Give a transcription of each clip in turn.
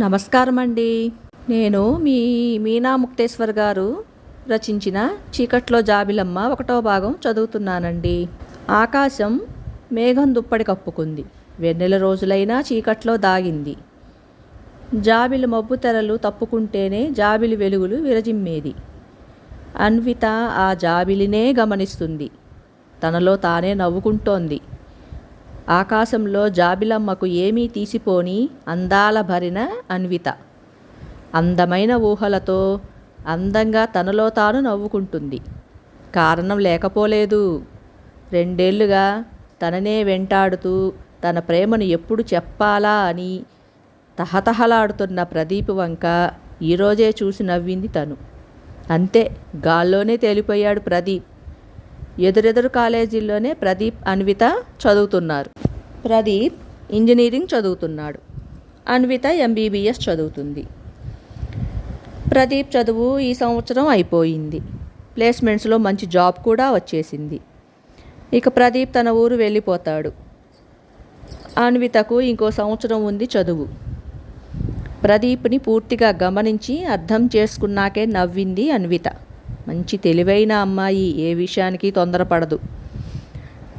నమస్కారం అండి. నేను మీ మీనా ముక్తేశ్వర్ గారు రచించిన చీకట్లో జాబిలమ్మ 1వ భాగం చదువుతున్నానండి. ఆకాశం మేఘం దుప్పటి కప్పుకుంది. వెన్నెల రోజులైనా చీకట్లో దాగింది. జాబిలి మబ్బు తెరలు తప్పుకుంటేనే జాబిలి వెలుగులు విరజిమ్మేది. అన్విత ఆ జాబిలినే గమనిస్తుంది. తనలో తానే నవ్వుకుంటోంది. ఆకాశంలో జాబిలమ్మకు ఏమీ తీసిపోని అందాల భరిన అన్విత. అందమైన ఊహలతో అందంగా తనలో తాను నవ్వుకుంటుంది. కారణం లేకపోలేదు. 2 ఏళ్లుగా తననే వెంటాడుతూ తన ప్రేమను ఎప్పుడు చెప్పాలా అని తహతహలాడుతున్న ప్రదీప్ వంక ఈరోజే చూసి నవ్వింది తను. అంతే, గాల్లోనే తేలిపోయాడు ప్రదీప్. ఎదురెదురు కాలేజీల్లోనే ప్రదీప్, అన్విత చదువుతున్నారు. ప్రదీప్ ఇంజనీరింగ్ చదువుతున్నాడు. అన్విత MBBS చదువుతుంది. ప్రదీప్ చదువు ఈ సంవత్సరం అయిపోయింది. ప్లేస్మెంట్స్లో మంచి జాబ్ కూడా వచ్చేసింది. ఇక ప్రదీప్ తన ఊరు వెళ్ళిపోతాడు. అన్వితకు ఇంకో సంవత్సరం ఉంది చదువు. ప్రదీప్ని పూర్తిగా గమనించి అర్థం చేసుకున్నాకే నవ్వింది అన్విత. మంచి తెలివైన అమ్మాయి, ఏ విషయానికి తొందరపడదు.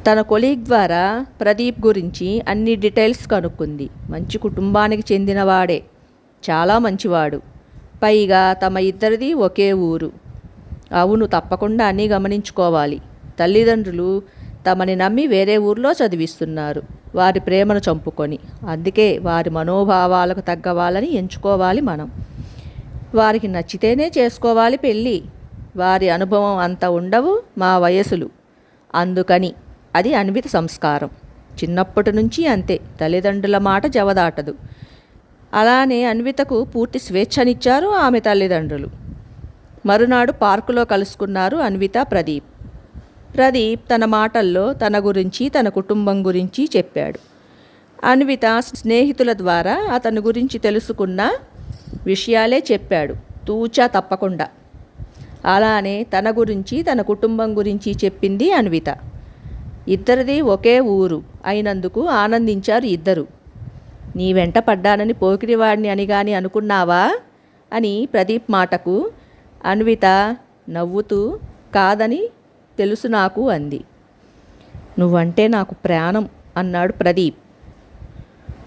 తన కొలీగ్ ద్వారా ప్రదీప్ గురించి అన్ని డీటెయిల్స్ కనుక్కుంది. మంచి కుటుంబానికి చెందినవాడే, చాలా మంచివాడు. పైగా తమ ఇద్దరిది ఒకే ఊరు. అవును, తప్పకుండా అన్నీ గమనించుకోవాలి. తల్లిదండ్రులు తమని నమ్మి వేరే ఊర్లో చదివిస్తున్నారు, వారి ప్రేమను చంపుకొని. అందుకే వారి మనోభావాలకు తగ్గ వాళ్ళని ఎంచుకోవాలి మనం. వారికి నచ్చితేనే చేసుకోవాలి పెళ్ళి. వారి అనుభవం అంత ఉండవు మా వయసులు. అందుకని అది అన్విత సంస్కారం. చిన్నప్పటి నుంచి అంతే, తల్లిదండ్రుల మాట జవదాటదు. అలానే అన్వితకు పూర్తి స్వేచ్ఛనిచ్చారు ఆమె తల్లిదండ్రులు. మరునాడు పార్కులో కలుసుకున్నారు అన్విత, ప్రదీప్. ప్రదీప్ తన మాటల్లో తన గురించి, తన కుటుంబం గురించి చెప్పాడు. అన్విత స్నేహితుల ద్వారా అతని గురించి తెలుసుకున్న విషయాలే చెప్పాడు, తూచా తప్పకుండా. అలానే తన గురించి, తన కుటుంబం గురించి చెప్పింది అన్విత. ఇద్దరిది ఒకే ఊరు అయినందుకు ఆనందించారు ఇద్దరు. నీ వెంట పడ్డానని పోకిరివాడిని అని గాని అనుకున్నావా అని ప్రదీప్ మాటకు అన్విత నవ్వుతూ, కాదని తెలుసు నాకు అంది. నువ్వంటే నాకు ప్రాణం అన్నాడు ప్రదీప్.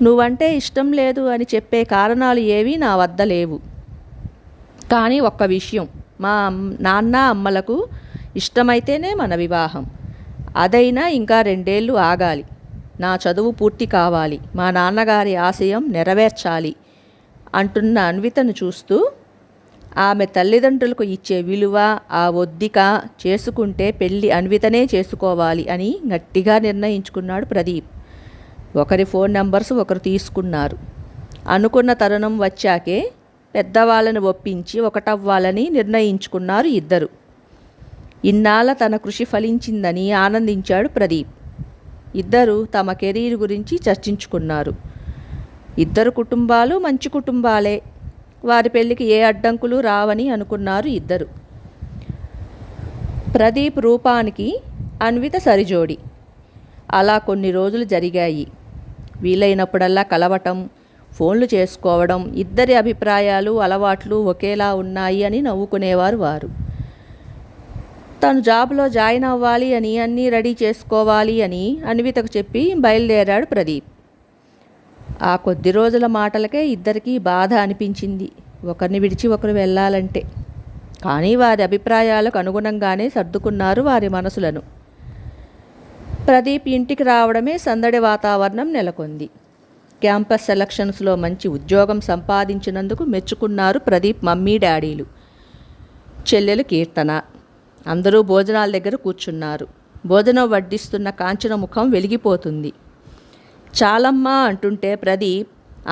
నువ్వంటే ఇష్టం లేదు అని చెప్పే కారణాలు ఏవీ నా వద్ద లేవు. కానీ ఒక్క విషయం, మా నాన్న అమ్మలకు ఇష్టమైతేనే మన వివాహం. అదైనా ఇంకా 2 ఏళ్ళు ఆగాలి. నా చదువు పూర్తి కావాలి, మా నాన్నగారి ఆశయం నెరవేర్చాలి అంటున్న అన్వితను చూస్తూ, ఆమె తల్లిదండ్రులకు ఇచ్చే విలువ, ఆ ఒద్దిక చేసుకుంటే పెళ్ళి అన్వితనే చేసుకోవాలి అని గట్టిగా నిర్ణయించుకున్నాడు ప్రదీప్. ఒకరి ఫోన్ నెంబర్స్ ఒకరు తీసుకున్నారు. అనుకున్న తరుణం వచ్చాకే పెద్దవాళ్ళని ఒప్పించి ఒకటవ్వాలని నిర్ణయించుకున్నారు ఇద్దరు. ఇన్నాళ్ళ తన కృషి ఫలించిందని ఆనందించాడు ప్రదీప్. ఇద్దరు తమ కెరీర్ గురించి చర్చించుకున్నారు. ఇద్దరు కుటుంబాలు మంచి కుటుంబాలే. వారి పెళ్లికి ఏ అడ్డంకులు రావని అనుకున్నారు ఇద్దరు. ప్రదీప్ రూపానికి అన్విత సరిజోడి. అలా కొన్ని రోజులు జరిగాయి. వీలైనప్పుడల్లా కలవటం, ఫోన్లు చేసుకోవడం, ఇద్దరి అభిప్రాయాలు, అలవాట్లు ఒకేలా ఉన్నాయి అని నవ్వుకునేవారు వారు. తను జాబ్లో జాయిన్ అవ్వాలి అని, అన్నీ రెడీ చేసుకోవాలి అని అన్వితకు చెప్పి బయలుదేరాడు ప్రదీప్. ఆ కొద్ది రోజుల మాటలకే ఇద్దరికీ బాధ అనిపించింది, ఒకరిని విడిచి ఒకరు వెళ్ళాలంటే. కానీ వారి అభిప్రాయాలకు అనుగుణంగానే సర్దుకున్నారు వారి మనసులను. ప్రదీప్ ఇంటికి రావడమే సందడి వాతావరణం నెలకొంది. క్యాంపస్ సెలక్షన్స్లో మంచి ఉద్యోగం సంపాదించినందుకు మెచ్చుకున్నారు ప్రదీప్ మమ్మీ డాడీలు. చెల్లెలు కీర్తన. అందరూ భోజనాల దగ్గర కూర్చున్నారు. భోజనం వడ్డిస్తున్న కాంచన ముఖం వెలిగిపోతుంది. చాలమ్మా అంటుంటే ప్రదీప్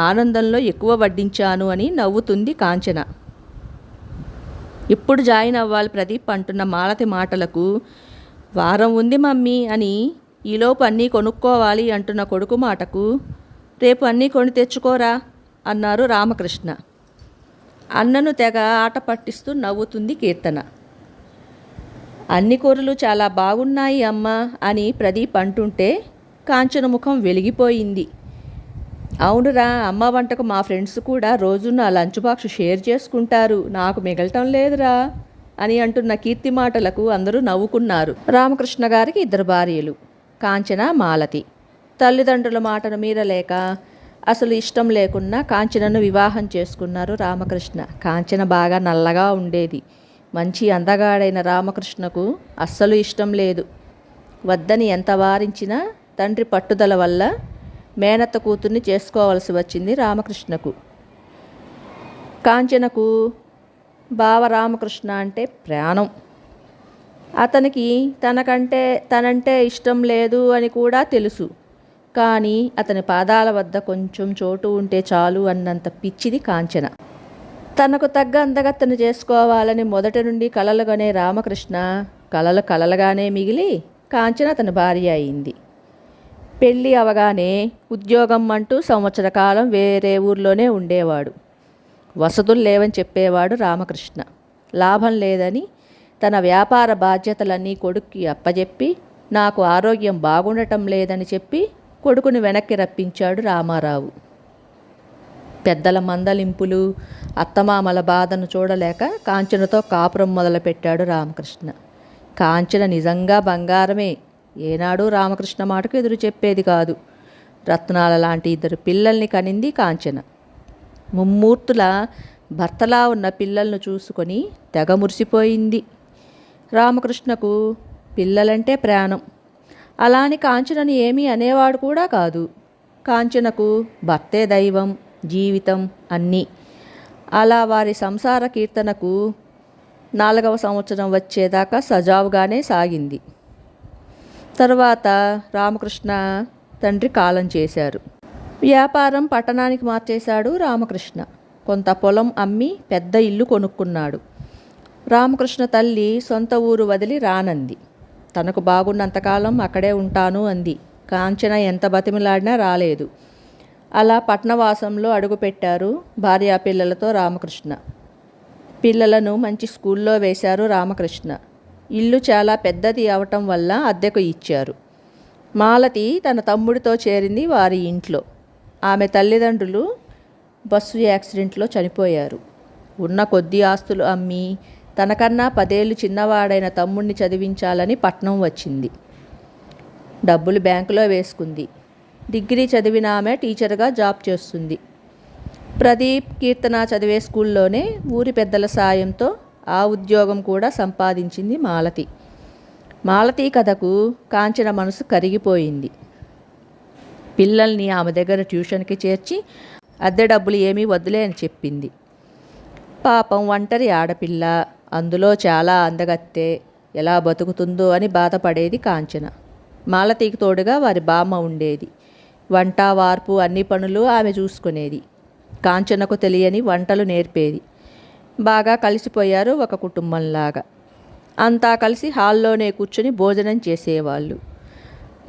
ఆనందంలో ఎక్కువ వడ్డించాను అని నవ్వుతుంది కాంచన. ఇప్పుడు జాయిన్ అవ్వాలి ప్రదీప్ అంటున్న మాలతి మాటలకు, వారం ఉంది మమ్మీ అని ఈలోపు అన్నీ కొనుక్కోవాలి అంటున్న కొడుకు మాటకు, రేపు అన్నీ కొని తెచ్చుకోరా అన్నారు రామకృష్ణ. అన్నను తెగ ఆట పట్టిస్తూ నవ్వుతుంది కీర్తన. అన్ని కూరలు చాలా బాగున్నాయి అమ్మా అని ప్రదీప్ అంటుంటే కాంచన ముఖం వెలిగిపోయింది. అవునురా, అమ్మ వంటకు మా ఫ్రెండ్స్ కూడా రోజు నా లంచ్ బాక్స్ షేర్ చేసుకుంటారు, నాకు మిగలటం లేదురా అని అంటున్న కీర్తి మాటలకు అందరూ నవ్వుకున్నారు. రామకృష్ణ గారికి 2 భార్యలు, కాంచన, మాలతి. తల్లిదండ్రుల మాటను మీరలేక అసలు ఇష్టం లేకున్నా కాంచనను వివాహం చేసుకున్నారు రామకృష్ణ. కాంచన బాగా నల్లగా ఉండేది. మంచి అందగాడైన రామకృష్ణకు అస్సలు ఇష్టం లేదు. వద్దని ఎంత వారించినా తండ్రి పట్టుదల వల్ల మేనత్త కూతుర్ని చేసుకోవలసి వచ్చింది రామకృష్ణకు. కాంచనకు బావ రామకృష్ణ అంటే ప్రాణం. అతనికి తనంటే ఇష్టం లేదు అని కూడా తెలుసు. కానీ అతని పాదాల వద్ద కొంచెం చోటు ఉంటే చాలు అన్నంత పిచ్చిది కాంచన. తనకు తగ్గ అందగత్తెను చేసుకోవాలని మొదటి నుండి కలలుగనే రామకృష్ణ కలలుగానే మిగిలి కాంచన అతని భార్య అయింది. పెళ్ళి అవగానే ఉద్యోగం అంటూ సంవత్సర కాలం వేరే ఊర్లోనే ఉండేవాడు. వసతులు లేవని చెప్పేవాడు రామకృష్ణ. లాభం లేదని తన వ్యాపార బాధ్యతలన్నీ కొడుక్కి అప్పజెప్పి, నాకు ఆరోగ్యం బాగుండటం లేదని చెప్పి కొడుకుని వెనక్కి రప్పించాడు రామారావు. పెద్దల మందలింపులు, అత్తమామల బాధను చూడలేక కాంచనతో కాపురం మొదలుపెట్టాడు రామకృష్ణ. కాంచన నిజంగా బంగారమే. ఏనాడు రామకృష్ణ మాటకు ఎదురు చెప్పేది కాదు. రత్నాల లాంటి 2 పిల్లల్ని కనింది కాంచన. ముమ్మూర్తుల భర్తలా ఉన్న పిల్లలను చూసుకొని తెగ మురిసిపోయింది. రామకృష్ణకు పిల్లలంటే ప్రాణం. అలాని కాంచనని ఏమీ అనేవాడు కూడా కాదు. కాంచనకు భర్తే దైవం, జీవితం అన్నీ. అలా వారి సంసార కీర్తనకు 4వ సంవత్సరం వచ్చేదాకా సజావుగానే సాగింది. తర్వాత రామకృష్ణ తండ్రి కాలం చేశారు. వ్యాపారం పట్టణానికి మార్చేశాడు రామకృష్ణ. కొంత పొలం అమ్మి పెద్ద ఇల్లు కొనుక్కున్నాడు. రామకృష్ణ తల్లి సొంత ఊరు వదిలి రానంది. తనకు బాగున్నంతకాలం అక్కడే ఉంటాను అంది. కాంచన ఎంత బతిమిలాడినా రాలేదు. అలా పట్నవాసంలో అడుగుపెట్టారు భార్యాపిల్లలతో రామకృష్ణ. పిల్లలను మంచి స్కూల్లో వేశారు రామకృష్ణ. ఇల్లు చాలా పెద్దది అవటం వల్ల అద్దెకు ఇచ్చారు. మాలతి తన తమ్ముడితో చేరింది వారి ఇంట్లో. ఆమె తల్లిదండ్రులు బస్సు యాక్సిడెంట్లో చనిపోయారు. ఉన్న కొద్ది ఆస్తులు అమ్మి తనకన్నా 10 ఏళ్ళు చిన్నవాడైన తమ్ముడిని చదివించాలని పట్నం వచ్చింది. డబ్బులు బ్యాంకులో వేసుకుంది. డిగ్రీ చదివిన ఆమె టీచర్గా జాబ్ చేస్తుంది. ప్రదీప్, కీర్తన చదివే స్కూల్లోనే ఊరి పెద్దల సాయంతో ఆ ఉద్యోగం కూడా సంపాదించింది మాలతి. మాలతి కథకు కాంచన మనసు కరిగిపోయింది. పిల్లల్ని ఆమె దగ్గర ట్యూషన్కి చేర్చి అద్దె డబ్బులు ఏమీ వద్దులే అని చెప్పింది. పాపం ఒంటరి ఆడపిల్ల, అందులో చాలా అందగత్తె, ఎలా బతుకుతుందో అని బాధపడేది కాంచన. మాలతికి తోడుగా వారి బామ్మ ఉండేది. వంట, వార్పు అన్ని పనులు ఆమె చూసుకునేది. కాంచనకు తెలియని వంటలు నేర్పేది. బాగా కలిసిపోయారు ఒక కుటుంబంలాగా. అంతా కలిసి హాల్లోనే కూర్చొని భోజనం చేసేవాళ్ళు.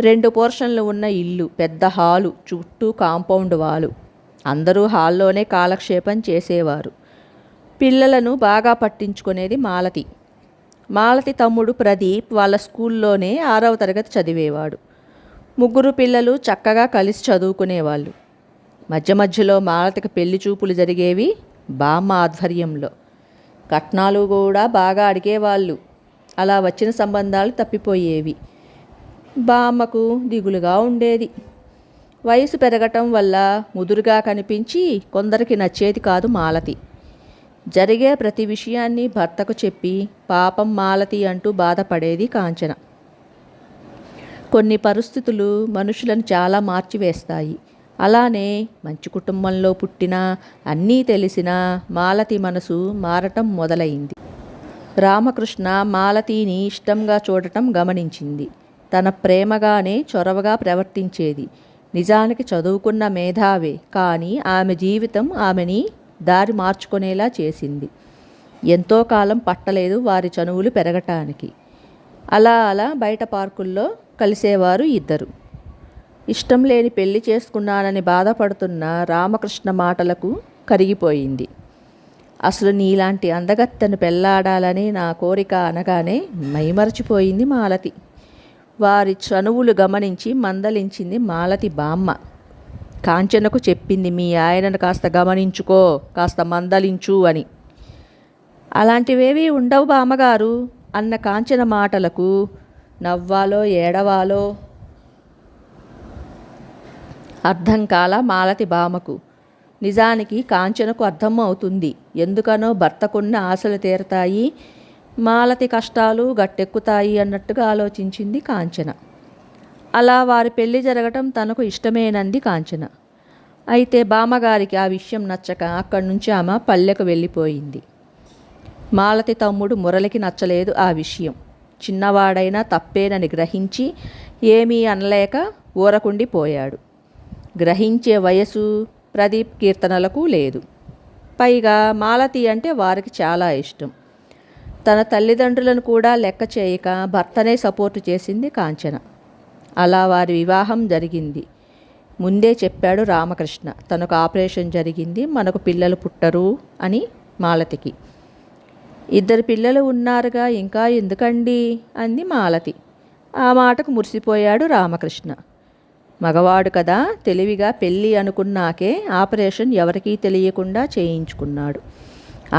2 పోర్షన్లు ఉన్న ఇల్లు, పెద్ద హాలు, చుట్టూ కాంపౌండ్ వాలు. అందరూ హాల్లోనే కాలక్షేపం చేసేవారు. పిల్లలను బాగా పట్టించుకునేది మాలతి. మాలతి తమ్ముడు ప్రదీప్ వాళ్ళ స్కూల్లోనే 6వ తరగతి చదివేవాడు. 3 పిల్లలు చక్కగా కలిసి చదువుకునేవాళ్ళు. మధ్య మధ్యలో మాలతికి పెళ్లి చూపులు జరిగేవి బామ్మ ఆధ్వర్యంలో. కట్నాలు కూడా బాగా అడిగేవాళ్ళు. అలా వచ్చిన సంబంధాలు తప్పిపోయేవి. బామ్మకు దిగులుగా ఉండేది. వయసు పెరగటం వల్ల ముదురుగా కనిపించి కొందరికి నచ్చేది కాదు మాలతి. జరిగే ప్రతి విషయాన్ని భర్తకు చెప్పి పాపం మాలతి అంటూ బాధపడేది కాంచన. కొన్ని పరిస్థితులు మనుషులను చాలా మార్చివేస్తాయి. అలానే మంచి కుటుంబంలో పుట్టినా, అన్నీ తెలిసినా మాలతి మనసు మారటం మొదలైంది. రామకృష్ణ మాలతిని ఇష్టంగా చూడటం గమనించింది. తన ప్రేమగానే చొరవగా ప్రవర్తించేది. నిజానికి చదువుకున్న మేధావే, కానీ ఆమె జీవితం ఆమెని దారి మార్చుకునేలా చేసింది. ఎంతో కాలం పట్టలేదు వారి చనువులు పెరగటానికి. అలా బయట పార్కుల్లో కలిసేవారు ఇద్దరు. ఇష్టం లేని పెళ్లి చేసుకున్నానని బాధపడుతున్న రామకృష్ణ మాటలకు కరిగిపోయింది. అసలు నీలాంటి అందగత్తెను పెళ్లాడాలని నా కోరిక అనగానే మైమరచిపోయింది మాలతి. వారి చనువులు గమనించి మందలించింది మాలతి బామ్మ. కాంచనకు చెప్పింది, మీ ఆయనను కాస్త గమనించుకో, కాస్త మందలించు అని. అలాంటివేవీ ఉండవు బామ్మగారు అన్న కాంచన మాటలకు నవ్వాలో ఏడవాలో అర్థం కాల మాలతి బామకు. నిజానికి కాంచనకు అర్థం అవుతుంది. ఎందుకనో భర్తకున్న ఆశలు తీరతాయి, మాలతి కష్టాలు గట్టెక్కుతాయి అన్నట్టుగా ఆలోచించింది కాంచన. అలా వారి పెళ్లి జరగటం తనకు ఇష్టమేనంది కాంచన. అయితే బామ్మగారికి ఆ విషయం నచ్చక అక్కడి నుంచి ఆమె పల్లెకు వెళ్ళిపోయింది. మాలతి తమ్ముడు మురళికి నచ్చలేదు ఆ విషయం. చిన్నవాడైనా తప్పేనని గ్రహించి ఏమీ అనలేక ఊరకుండిపోయాడు. గ్రహించే వయసు ప్రదీప్ కీర్తనలకు లేదు. పైగా మాలతి అంటే వారికి చాలా ఇష్టం. తన తల్లిదండ్రులను కూడా లెక్క చేయక భర్తనే సపోర్టు చేసింది కాంచన. అలా వారి వివాహం జరిగింది. ముందే చెప్పాడు రామకృష్ణ, తనకు ఆపరేషన్ జరిగింది, మనకు పిల్లలు పుట్టరు అని మాలతికి. 2 పిల్లలు ఉన్నారుగా, ఇంకా ఎందుకండి అంది మాలతి. ఆ మాటకు మురిసిపోయాడు రామకృష్ణ. మగవాడు కదా, తెలివిగా పెళ్ళి అనుకున్నాకే ఆపరేషన్ ఎవరికీ తెలియకుండా చేయించుకున్నాడు.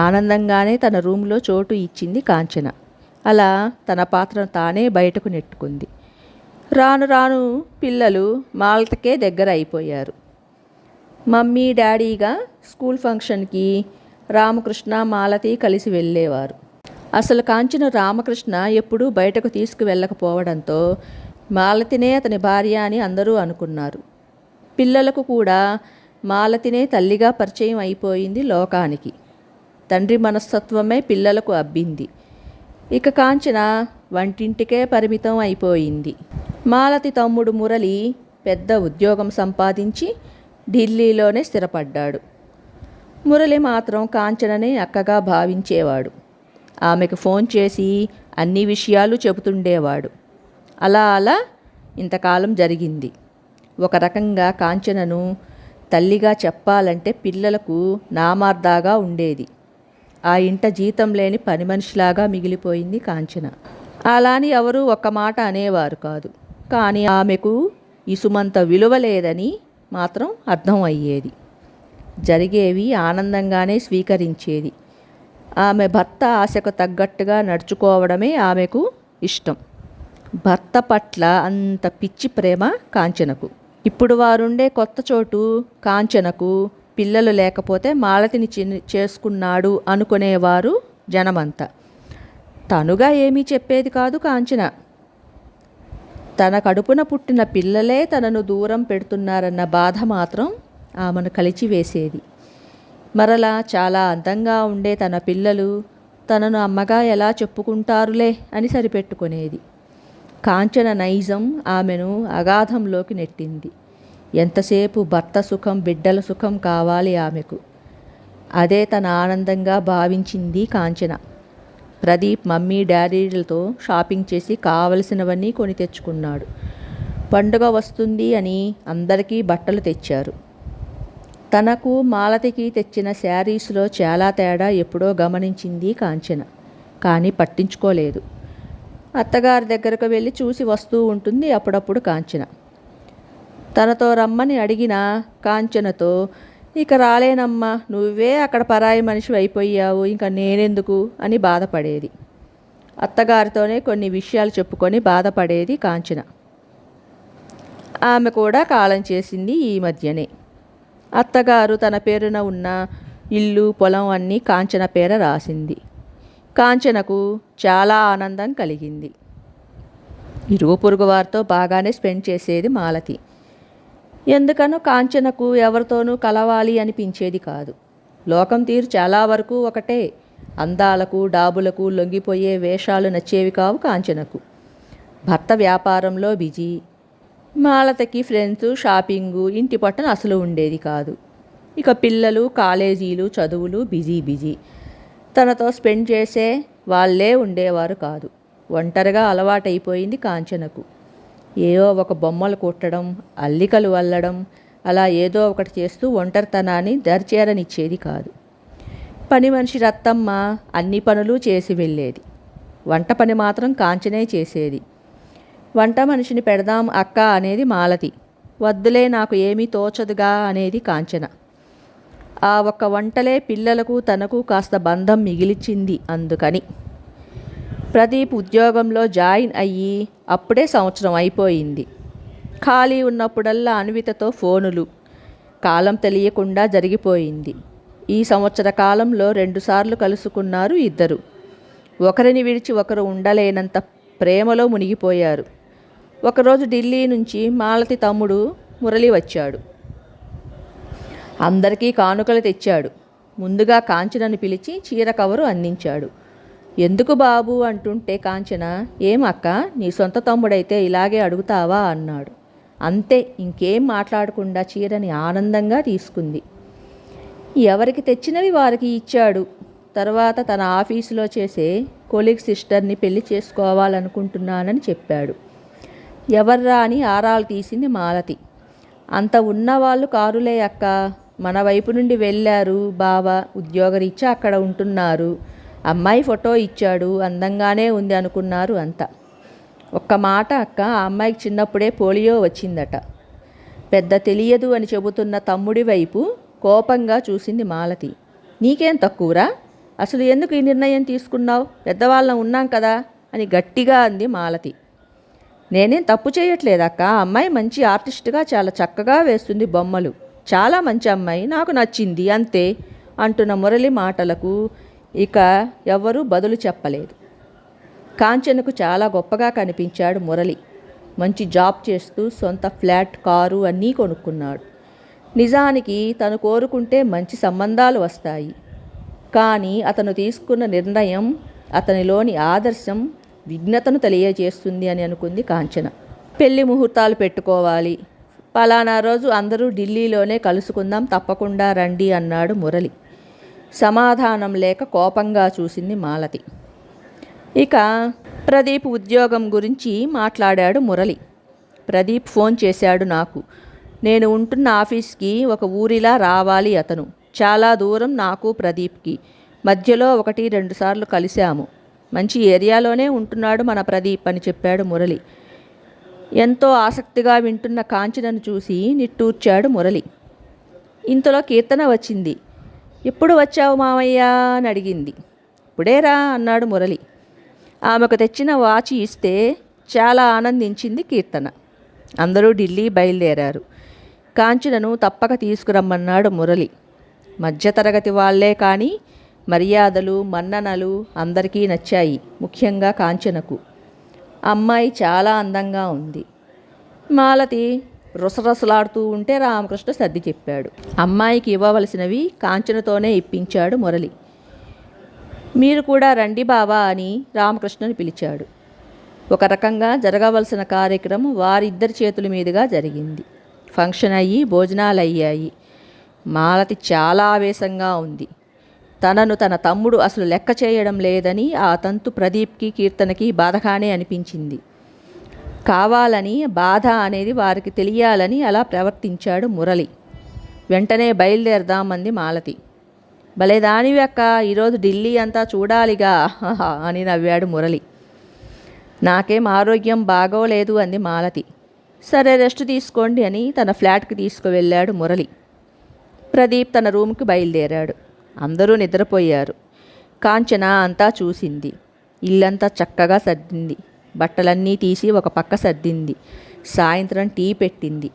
ఆనందంగానే తన రూమ్లో చోటు ఇచ్చింది కాంచన. అలా తన పాత్రను తానే బయటకు నెట్టుకుంది. రాను రాను పిల్లలు మాలతకే దగ్గర అయిపోయారు. మమ్మీ డాడీగా స్కూల్ ఫంక్షన్కి రామకృష్ణ మాలతి కలిసి వెళ్ళేవారు. అసలు కాంచన రామకృష్ణ ఎప్పుడూ బయటకు తీసుకువెళ్ళకపోవడంతో మాలతినే అతని భార్య అని అందరూ అనుకున్నారు. పిల్లలకు కూడా మాలతినే తల్లిగా పరిచయం అయిపోయింది లోకానికి. తండ్రి మనస్తత్వమే పిల్లలకు అబ్బింది. ఇక కాంచన వంటింటికే పరిమితం అయిపోయింది. మాలతి తమ్ముడు మురళి పెద్ద ఉద్యోగం సంపాదించి ఢిల్లీలోనే స్థిరపడ్డాడు. మురళి మాత్రం కాంచననే అక్కగా భావించేవాడు. ఆమెకు ఫోన్ చేసి అన్ని విషయాలు చెబుతుండేవాడు. అలా అలా ఇంతకాలం జరిగింది. ఒక రకంగా కాంచనను తల్లిగా చెప్పాలంటే పిల్లలకు నామార్దాగా ఉండేది. ఆ ఇంట జీతం లేని పని మనిషిలాగా మిగిలిపోయింది కాంచన. అలాని ఎవరూ ఒక్క మాట అనేవారు కాదు. కానీ ఆమెకు ఇసుమంత విలువ లేదని మాత్రం అర్థం అయ్యేది. జరిగేవి ఆనందంగానే స్వీకరించేది. ఆమె భర్త ఆశకు తగ్గట్టుగా నడుచుకోవడమే ఆమెకు ఇష్టం. భర్త పట్ల అంత పిచ్చి ప్రేమ కాంచనకు. ఇప్పుడు వారుండే కొత్త చోటు కాంచనకు పిల్లలు లేకపోతే మాలతిని చేసుకున్నాడు అనుకునేవారు జనమంతా. తనుగా ఏమీ చెప్పేది కాదు కాంచన. తన కడుపున పుట్టిన పిల్లలే తనను దూరం పెడుతున్నారన్న బాధ మాత్రం ఆమెను కలిచివేసేది. మరలా చాలా అందంగా ఉండే తన పిల్లలు తనను అమ్మగా ఎలా చెప్పుకుంటారులే అని సరిపెట్టుకునేది. కాంచన నైజం ఆమెను అగాధంలోకి నెట్టింది. ఎంతసేపు భర్త సుఖం, బిడ్డల సుఖం కావాలి ఆమెకు. అదే తన ఆనందంగా భావించింది కాంచన. ప్రదీప్ మమ్మీ డాడీలతో షాపింగ్ చేసి కావలసినవన్నీ కొని తెచ్చుకున్నాడు. పండుగ వస్తుంది అని అందరికీ బట్టలు తెచ్చారు. తనకు మాలతికి తెచ్చిన శారీస్లో చాలా తేడా ఎప్పుడో గమనించింది కాంచన. కానీ పట్టించుకోలేదు. అత్తగారి దగ్గరకు వెళ్ళి చూసి వస్తూ ఉంటుంది అప్పుడప్పుడు కాంచన. తనతో రమ్మని అడిగిన కాంచనతో, ఇక రాలేనమ్మా, నువ్వే అక్కడ పరాయి మనిషి అయిపోయావు, ఇంకా నేనెందుకు అని బాధపడేది. అత్తగారితోనే కొన్ని విషయాలు చెప్పుకొని బాధపడేది కాంచన. ఆమె కూడా కాలం చేసింది ఈ మధ్యనే. అత్తగారు తన పేరున ఉన్న ఇల్లు పొలం అన్నీ కాంచన పేర రాసింది. కాంచనకు చాలా ఆనందం కలిగింది. ఇరుగు పొరుగు వారితో బాగానే స్పెండ్ చేసేది మాలతి. ఎందుకనో కాంచనకు ఎవరితోనూ కలవాలి అనిపించేది కాదు. లోకం తీరు చాలా వరకు ఒకటే. అందాలకు డాబులకు లొంగిపోయే వేషాలు నచ్చేవి కావు కాంచనకు. భర్త వ్యాపారంలో బిజీ. మాలతకి ఫ్రెండ్స్, షాపింగు, ఇంటి పట్టున అసలు ఉండేది కాదు. ఇక పిల్లలు, కాలేజీలు, చదువులు బిజీ. తనతో స్పెండ్ చేసే వాళ్ళే ఉండేవారు కాదు. ఒంటరిగా అలవాటైపోయింది కాంచనకు. ఏదో ఒక బొమ్మలు కుట్టడం, అల్లికలు అల్లడం, అలా ఏదో ఒకటి చేస్తూ ఒంటరితనాన్ని దరిచేరనిచ్చేది కాదు. పని మనిషి రత్తమ్మ అన్ని పనులు చేసి వెళ్ళేది. వంట పని మాత్రం కాంచనే చేసేది. వంట మనిషిని పెడదాం అక్క అనేది మాలతి. వద్దులే నాకు ఏమీ తోచదుగా అనేది కాంచన. ఆ ఒక్క వంటలే పిల్లలకు తనకు కాస్త బంధం మిగిలిచింది అందుకని. ప్రదీప్ ఉద్యోగంలో జాయిన్ అయ్యి అప్పుడే సంవత్సరం అయిపోయింది. ఖాళీ ఉన్నప్పుడల్లా అన్వితతో ఫోనులు. కాలం తెలియకుండా జరిగిపోయింది. ఈ సంవత్సర కాలంలో 2 సార్లు కలుసుకున్నారు ఇద్దరు. ఒకరిని విడిచి ఒకరు ఉండలేనంత ప్రేమలో మునిగిపోయారు. ఒకరోజు ఢిల్లీ నుంచి మాలతి తమ్ముడు మురళి వచ్చాడు. అందరికీ కానుకలు తెచ్చాడు. ముందుగా కాంచనను పిలిచి చీర కవరు అందించాడు. ఎందుకు బాబు అంటుంటే కాంచన, ఏం అక్క, నీ సొంత తమ్ముడైతే ఇలాగే అడుగుతావా అన్నాడు. అంతే, ఇంకేం మాట్లాడకుండా చీరని ఆనందంగా తీసుకుంది. ఎవరికి తెచ్చినవి వారికి ఇచ్చాడు. తర్వాత తన ఆఫీసులో చేసే కొలీగ్ సిస్టర్ని పెళ్లి చేసుకోవాలనుకుంటున్నానని చెప్పాడు. ఎవర్రా అని ఆరాలు తీసింది మాలతి. అంత ఉన్నవాళ్ళు కారులే అక్క, మన వైపు నుండి వెళ్ళారు. బావ ఉద్యోగరీత్యా అక్కడ ఉంటున్నారు. అమ్మాయి ఫోటో ఇచ్చాడు, అందంగానే ఉంది అనుకున్నారు అంతా. ఒక్క మాట అక్క, ఆ అమ్మాయికి చిన్నప్పుడే పోలియో వచ్చిందట. పెద్ద తెలియదు అని చెబుతున్న తమ్ముడి వైపు కోపంగా చూసింది మాలతి. నీకేం తక్కువరా, అసలు ఎందుకు ఈ నిర్ణయం తీసుకున్నావు? పెద్దవాళ్ళం ఉన్నాం కదా అని గట్టిగా అంది మాలతి. నేనేం తప్పు చేయట్లేదక్క, ఆ అమ్మాయి మంచి ఆర్టిస్ట్గా చాలా చక్కగా వేస్తుంది బొమ్మలు. చాలా మంచి అమ్మాయి, నాకు నచ్చింది అంతే అంటున్న మురళి మాటలకు ఇక ఎవ్వరూ బదులు చెప్పలేదు. కాంచనకు చాలా గొప్పగా కనిపించాడు మురళి. మంచి జాబ్ చేస్తూ సొంత ఫ్లాట్, కారు అన్నీ కొనుక్కున్నాడు. నిజానికి తను కోరుకుంటే మంచి సంబంధాలు వస్తాయి. కానీ అతను తీసుకున్న నిర్ణయం, అతనిలోని ఆదర్శం విఘ్నతను తెలియజేస్తుంది అని అనుకుంది కాంచన. పెళ్లి ముహూర్తాలు పెట్టుకోవాలి, పలానా రోజు అందరూ ఢిల్లీలోనే కలుసుకుందాం, తప్పకుండా రండి అన్నాడు మురళి. సమాధానం లేక కోపంగా చూసింది మాలతి. ఇక ప్రదీప్ ఉద్యోగం గురించి మాట్లాడాడు మురళి. ప్రదీప్ ఫోన్ చేశాడు నాకు. నేను ఉంటున్న ఆఫీస్కి ఒక ఊరిలా రావాలి అతను. చాలా దూరం నాకు ప్రదీప్కి. మధ్యలో 1-2 సార్లు కలిశాము. మంచి ఏరియాలోనే ఉంటున్నాడు మన ప్రదీప్ అని చెప్పాడు మురళి. ఎంతో ఆసక్తిగా వింటున్న కాంచనను చూసి నిట్టూర్చాడు మురళి. ఇంతలో కీర్తన వచ్చింది. ఎప్పుడు వచ్చావు మామయ్య అని అడిగింది. ఇప్పుడేరా అన్నాడు మురళి. ఆమెకు తెచ్చిన వాచి ఇస్తే చాలా ఆనందించింది కీర్తన. అందరూ ఢిల్లీ బయలుదేరారు. కాంచనను తప్పక తీసుకురమ్మన్నాడు మురళి. మధ్యతరగతి వాళ్లే కానీ మర్యాదలు, మన్ననలు అందరికీ నచ్చాయి, ముఖ్యంగా కాంచనకు. అమ్మాయి చాలా అందంగా ఉంది. మాలతి రుసరుసలాడుతూ ఉంటే రామకృష్ణ సర్ది చెప్పాడు. అమ్మాయికి ఇవ్వవలసినవి కాంచనతోనే ఇప్పించాడు మురళి. మీరు కూడా రండి బావా అని రామకృష్ణని పిలిచాడు. ఒక రకంగా జరగవలసిన కార్యక్రమం వారిద్దరి చేతుల మీదుగా జరిగింది. ఫంక్షన్ అయ్యి భోజనాలు అయ్యాయి. మాలతి చాలా ఆవేశంగా ఉంది. తనను తన తమ్ముడు అసలు లెక్క చేయడం లేదని ఆ తంతు ప్రదీప్కి, కీర్తనకి బాధగానే అనిపించింది. కావాలని బాధ అనేది వారికి తెలియాలని అలా ప్రవర్తించాడు మురళి. వెంటనే బయలుదేరదామంది మాలతి. భలేదానివి అక్క, ఈరోజు ఢిల్లీ అంతా చూడాలిగా అని నవ్వాడు మురళి. నాకేం ఆరోగ్యం బాగోలేదు అంది మాలతి. సరే రెస్ట్ తీసుకోండి అని తన ఫ్లాట్కి తీసుకువెళ్ళాడు మురళి. ప్రదీప్ తన రూమ్కి బయలుదేరాడు. అందరూ నిద్రపోయారు. కాంచన అంతా చూసింది. ఇల్లంతా చక్కగా సర్దింది. బట్టలన్నీ తీసి ఒక పక్క సర్దింది. సాయంత్రం టీ పెట్టింది.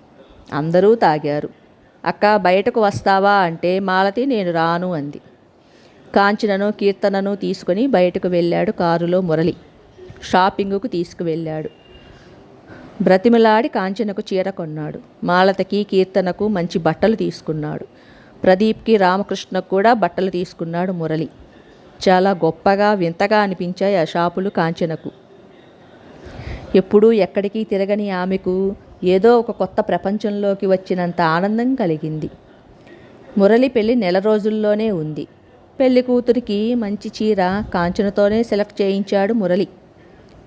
అందరూ తాగారు. అక్క బయటకు వస్తావా అంటే మాలతి నేను రాను అంది. కాంచనను, కీర్తనను తీసుకుని బయటకు వెళ్ళాడు కారులో మురళి. షాపింగుకు తీసుకువెళ్ళాడు. బ్రతిమలాడి కాంచనకు చీర కొన్నాడు. మాలతకి, కీర్తనకు మంచి బట్టలు తీసుకున్నాడు. ప్రదీప్కి, రామకృష్ణకు కూడా బట్టలు తీసుకున్నాడు మురళి. చాలా గొప్పగా, వింతగా అనిపించాయి ఆ షాపులు కాంచనకు. ఎప్పుడూ ఎక్కడికి తిరగని ఆమెకు ఏదో ఒక కొత్త ప్రపంచంలోకి వచ్చినంత ఆనందం కలిగింది. మురళి పెళ్లి 4 రోజుల్లోనే ఉంది. పెళ్లి కూతురికి మంచి చీర కాంచనతోనే సెలెక్ట్ చేయించాడు మురళి.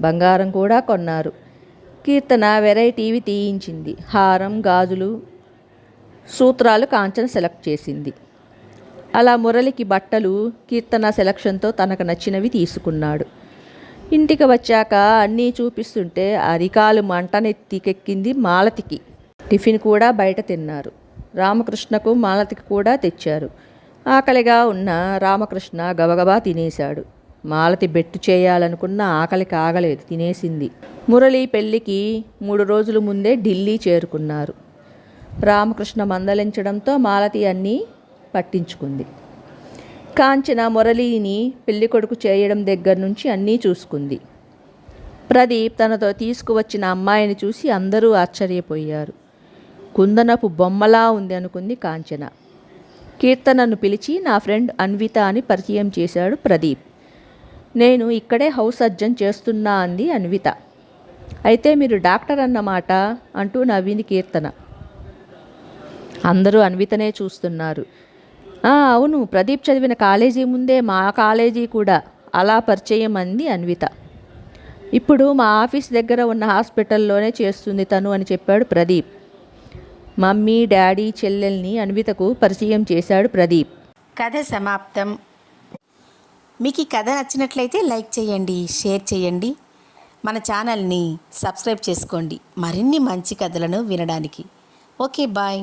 బంగారం కూడా కొన్నారు. కీర్తన వెరైటీవి తీయించింది. హారం, గాజులు, సూత్రాలు కాంచన సెలెక్ట్ చేసింది. అలా మురళికి బట్టలు కీర్తన సెలక్షన్తో తనకు నచ్చినవి తీసుకున్నాడు. ఇంటికి వచ్చాక అన్నీ చూపిస్తుంటే అరికాలు మంటనెత్తికెక్కింది మాలతికి. టిఫిన్ కూడా బయట తిన్నారు. రామకృష్ణకు మాలతికి కూడా తెచ్చారు. ఆకలిగా ఉన్న రామకృష్ణ గబగబా తినేశాడు. మాలతి బెట్టు చేయాలనుకున్న ఆకలికి ఆగలేదు, తినేసింది. మురళి పెళ్లికి 3 రోజుల ముందే ఢిల్లీ చేరుకున్నారు. రామకృష్ణ మందలించడంతో మాలతి అన్నీ పట్టించుకుంది. కాంచన మురళిని పెళ్ళికొడుకు చేయడం దగ్గర నుంచి అన్నీ చూసుకుంది. ప్రదీప్ తనతో తీసుకువచ్చిన అమ్మాయిని చూసి అందరూ ఆశ్చర్యపోయారు. కుందనపు బొమ్మలా ఉంది అనుకుంది కాంచన. కీర్తనను పిలిచి నా ఫ్రెండ్ అన్విత అని పరిచయం చేశాడు ప్రదీప్. నేను ఇక్కడే హౌస్ సర్జన్ చేస్తున్నా అంది అన్విత. అయితే మీరు డాక్టర్ అన్నమాట అంటూ నవ్వింది కీర్తన. అందరూ అన్వితనే చూస్తున్నారు. అవును, ప్రదీప్ చదివిన కాలేజీ ముందే మా కాలేజీ కూడా, అలా పరిచయం అంది అన్విత. ఇప్పుడు మా ఆఫీస్ దగ్గర ఉన్న హాస్పిటల్లోనే చేస్తుంది తను అని చెప్పాడు ప్రదీప్. మమ్మీ, డాడీ, చెల్లెల్ని అన్వితకు పరిచయం చేశాడు ప్రదీప్. కథ సమాప్తం. మీకు ఈ కథ నచ్చినట్లయితే లైక్ చేయండి, షేర్ చేయండి, మన ఛానల్ని సబ్స్క్రైబ్ చేసుకోండి మరిన్ని మంచి కథలను వినడానికి. Okay, bye.